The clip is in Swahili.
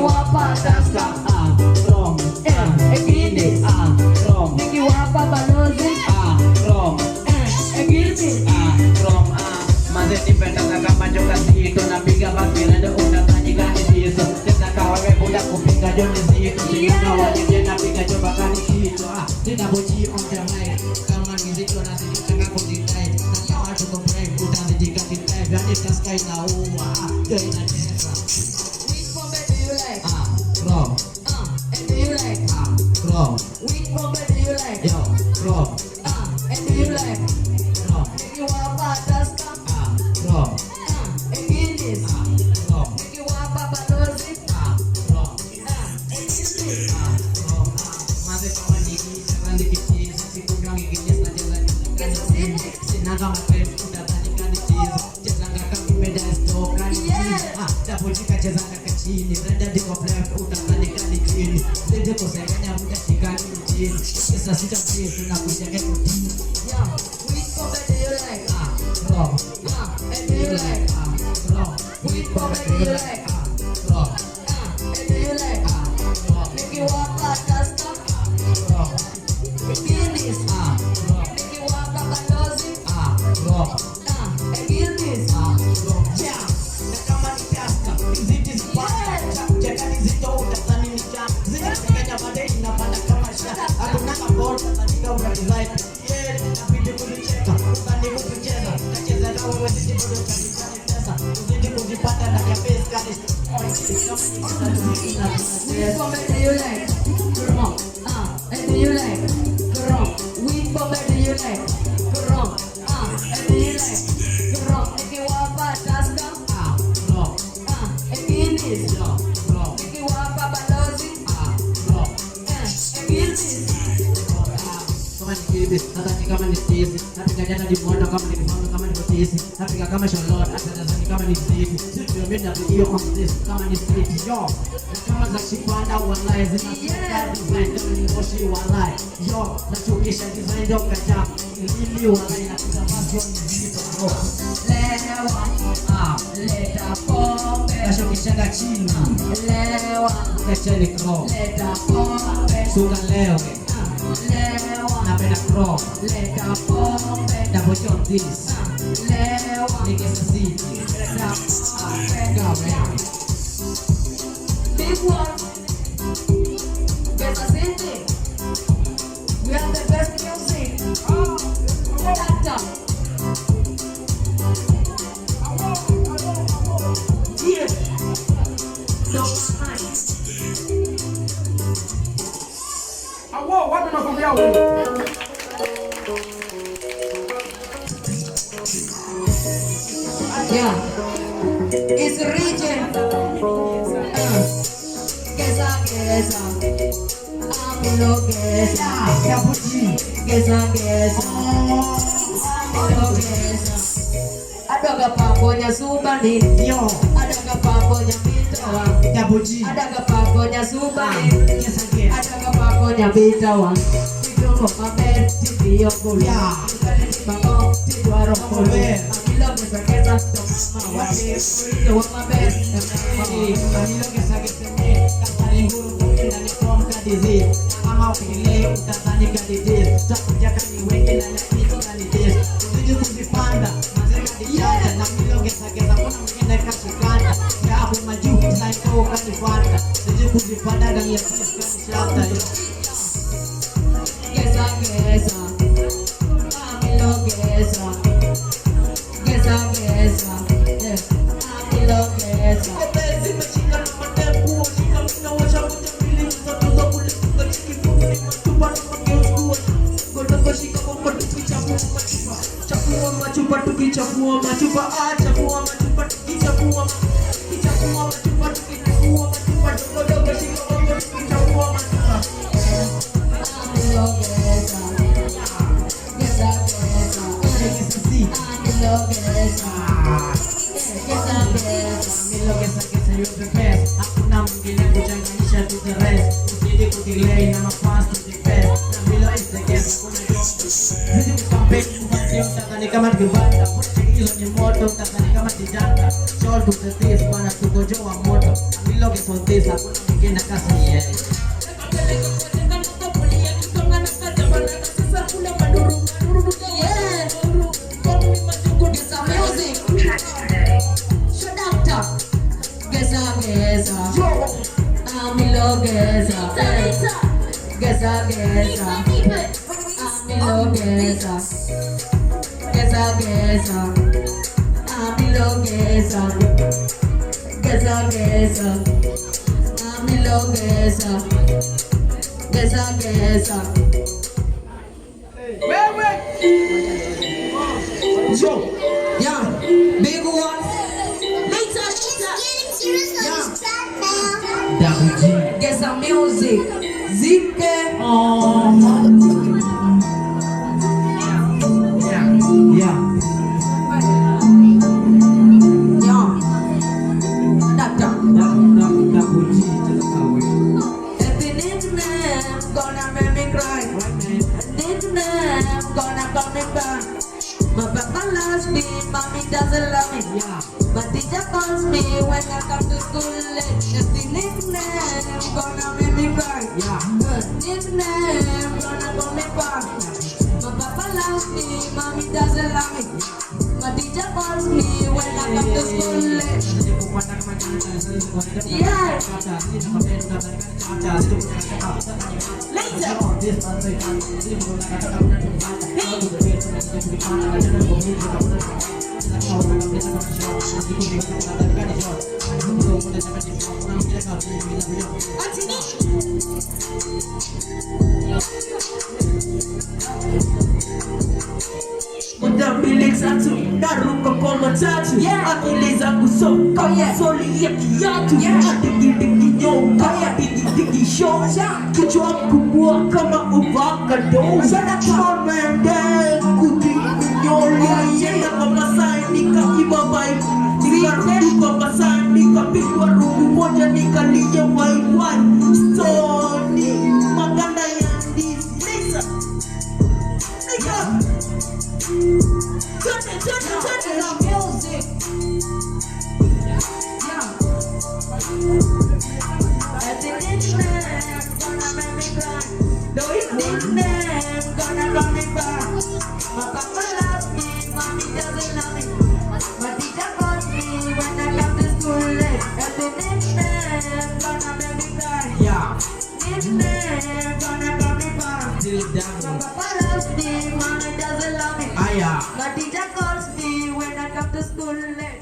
nikiwapa taska From Egidis From nikiwapa balozi From Egidis From Maze nipendanga kama joka zito. Napiga bakira ndio utatanyika nisizo. Tena kawawe buda kupinga joni zito. Sina wajenge napiga joba kani kito. Tena boji on the mic. Kama nizito na zitanga kuzitai. Na kama tuko break utazijika kitai. Vani kaskai na uwa yo inacheza. Which bombe do you like? From And do you like? From Which bombe do you like? Yo From And do you like? From Nikiwapa taska From Egidis From nikiwapa balozi From Egidis Maze kama niki kichizi. Siku ngangi kinyesi na cheza nyuzi. Sinaga mapenzi utadhanika ni chizi. Chezanga kakipenda stoka ni chizi. Tapojika chezanga kachini. Brenda diko plef utadhanika ni chini. Lete kusenganya muda shikani mchini. Kisa sita mchizi tunakujenge kutini. Which bombe do you like? From And do you like? From Which bombe do you like? From And do you like? Nikiwapa taska From Egidis From nikiwapa balozi From Egidis Which bombe do you like? Wrong. And do you like? Wrong. Which bombe do you like? Wrong. And do you like? Wrong. Nikiwapa taska Egidis nikiwapa balozi Egidis kama nikibis, nadhani kama ni tizi. Napiga jana di moto kama ni mfano kama ni mtisi. Napiga kama shalot, nadhani kama ni tizi. Sisi ndio mimi napiga on this kama ni street yo. Kama za kipanda wallahi zina design kama ni moshi wallahi yo. Nachukisha design ndio kacha. Ili wallahi na kutafasio ni zito yo. Lewa leta pombe Nachukisha chini. Lewa Kacheli crow. leta pombe Suga leo. Lewa Napenda crow. leta pombe Double shot this. Lewa Nigga city. leta pombe Go man. Big one Besa City We have the best music Doctor Yeah. So nice Awo, wapi nakwambia wewe? Yeah, it's region. Geza, amilo geza, geza, amilo geza. Adaga pamoja subani, Yo. adaga pamoja bitawa, Double G. adaga pamoja subani, Yes again. adaga pamoja bitawa. Tido mabe, tidio kulia, babo, tido arokole. Amilo geza geza, mama wate, tido mabe, Amilo que saque seme, kasari huru kuenda ni from kadizi. Ama ukile utazani kadizi. Takuja kani wengi na nyapito kadizi. Usiji kuzipanda, mazema diyaja. Na milo que saque sa kuna mwingine kashikanda. Ya abu maju, zaiko kasifanda. Usiji kuzipanda na nyapito kanishanda. Geza geza, amilo geza, geza geza, amilo geza. Chapua machupa, chapua machupa, tukichapua machupa, tukichapua machupa, dogo shika bongo, tukichapua machupa. Amilo geza, geza geza, amilo geza, geza geza. Milo que saque se yo prepare. Hakuna mwingine kuchanganisha tu the rest. Usije kudelay na mafast to the best. Na milo is the guest, kuna yo. Sisi kukampeni kupatia utadhani kama tukibanda. Hizo ni moto moto utadhani kama kijana. Show to the face bwana tukojoa moto. Amiloge sontesa kuna mwingine kasi yeye. Wewe. Yo, yeah, big one. Double G. Get some music. Zike. Yeah. Double G. Gonna make me cry. Gonna come me back. My papa loves me, mommy doesn't love me. Yeah. My teacher calls me when I come to school late. Just the nickname gonna make me cry. Yeah. Nickname gonna come me back. My papa loves me, mommy doesn't love me. My teacher calls me when I come to school late. Yeah. Muda mbili tatu naruka kwa matatu. Akili zangu soka soli ya kiatu. Adigi nyonga adigi show. Kichwa kubwa kama avocado. Komende kunyoli. Yenda kwa Masai nikaiba vibe. Nikarudi kwa Masai nikapigwa rungu moja nikalia wai. Stoni maganda ya ndizi. Lisa. Turn it. Music. Yeah. The nickname gonna make me cry. The nickname gonna come me back. My papa loves me, mommy doesn't love me. My teacher calls me when I come to school late. The nickname gonna make me cry. Yeah. Nickname gonna come me back. Till My down. papa loves me, mommy doesn't love me. Aya. My teacher calls me when I come to school late.